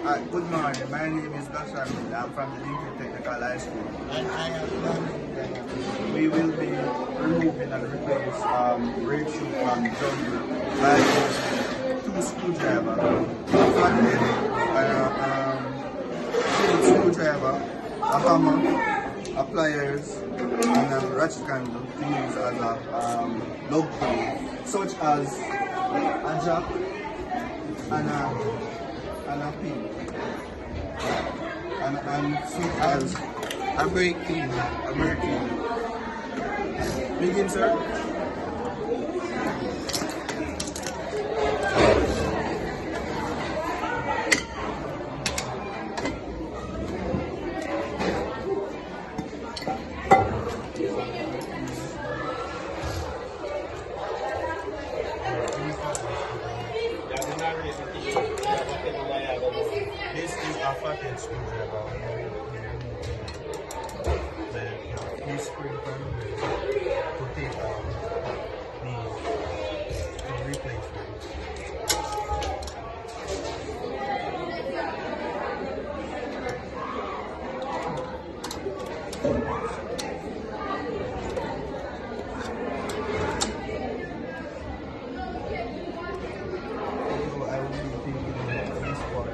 Good morning, my name is Gashan. I'm from the Lincoln Technical High School. And I am planning that we will be removing and replace brake shoe from the jungle by using two screwdrivers, a flathead, a screwdriver, a hammer, a pliers, and a ratchet candle to use as a lug tool, such as a jack and a pin. And such as a brake clean. A brake clean. Begin, sir. This is a flathead screwdriver. The spring from to take out the replacement. So I will be taking this part of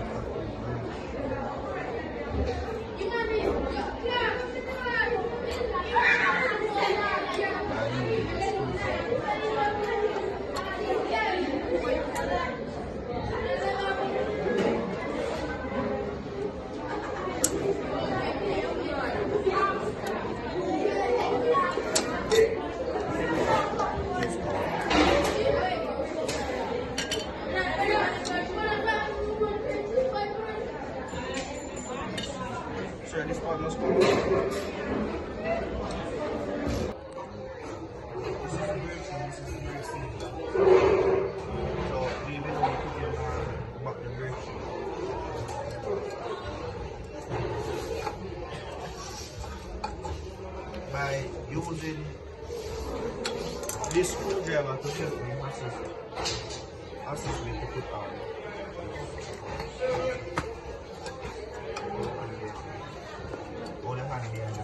sure, this part must go. This is the brake shoe. So we will need to give back the brake shoe. By using this screwdriver to help me assist me to put on. Hold the hand behind you.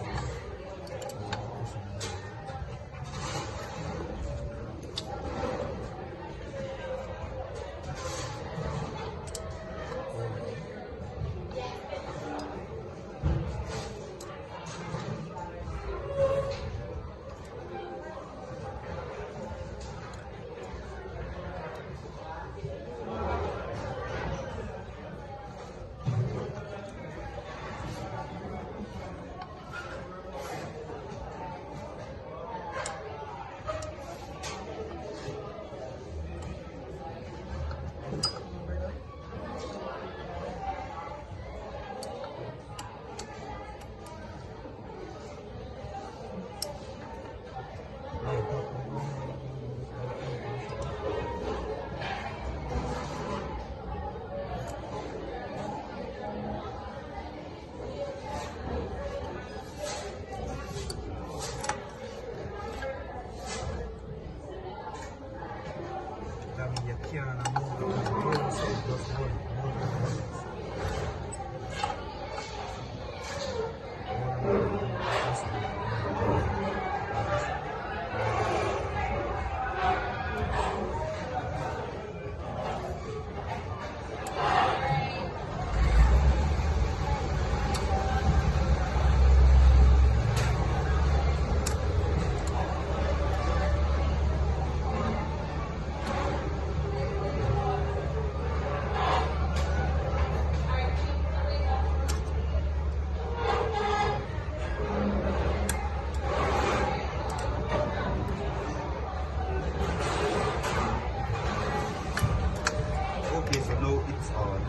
Okay, so now it's on.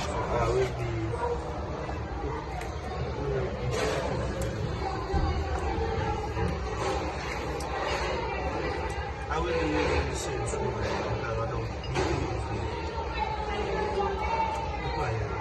So I will be using the same screwdriver because I don't need to use the pliers.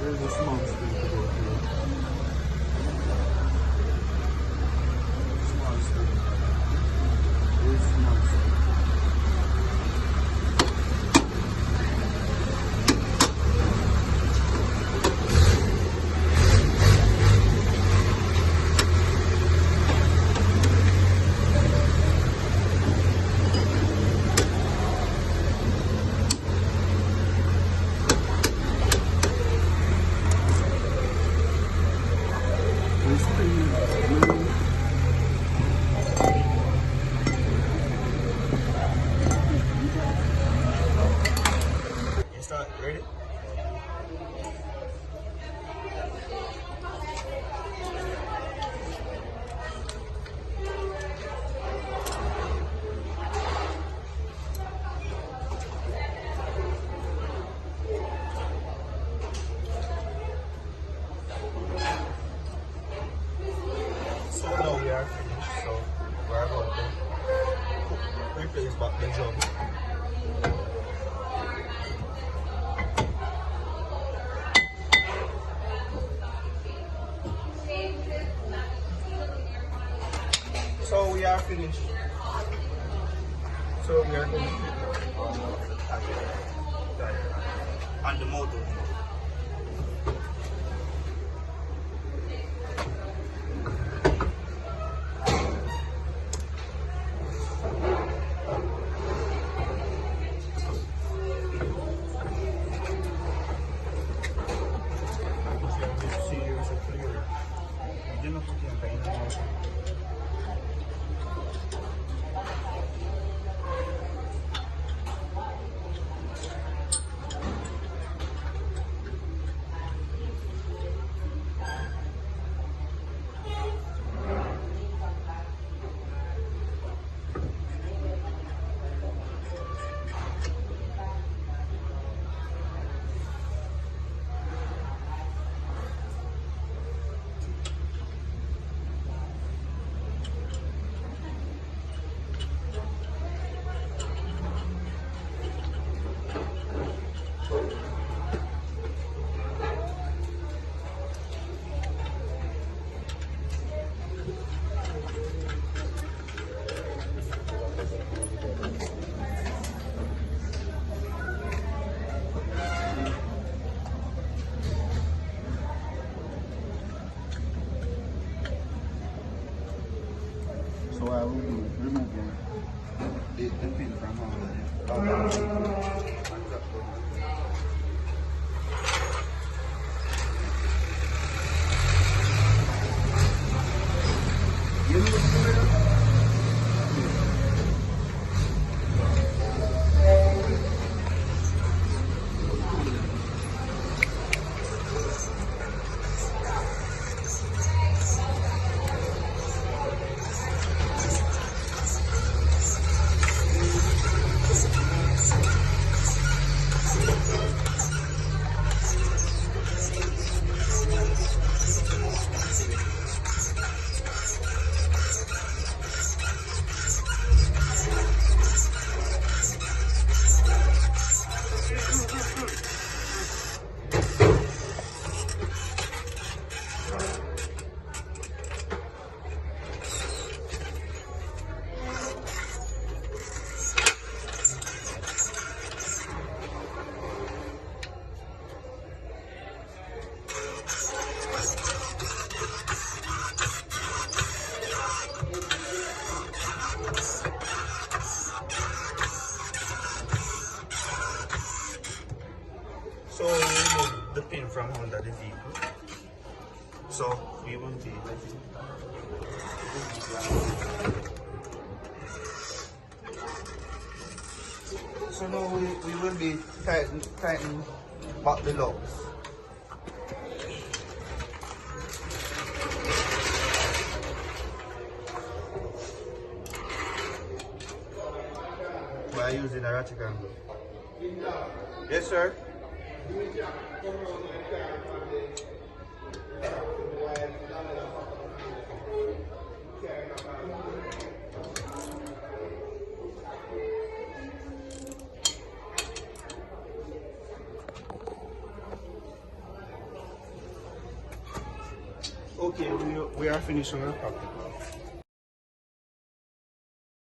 There's a small screen to go through. Small screen. There's small screen. You start ready? So now we are finished. So we're about to replace back the drum. So we are finished. So we are going to put on the motor. So I will be removing the pin from So we remove the pin from under the vehicle. So we will be so now we will be tighten back the locks. We are using a ratchet angle. Yes, sir. Okay, we are finishing our practical.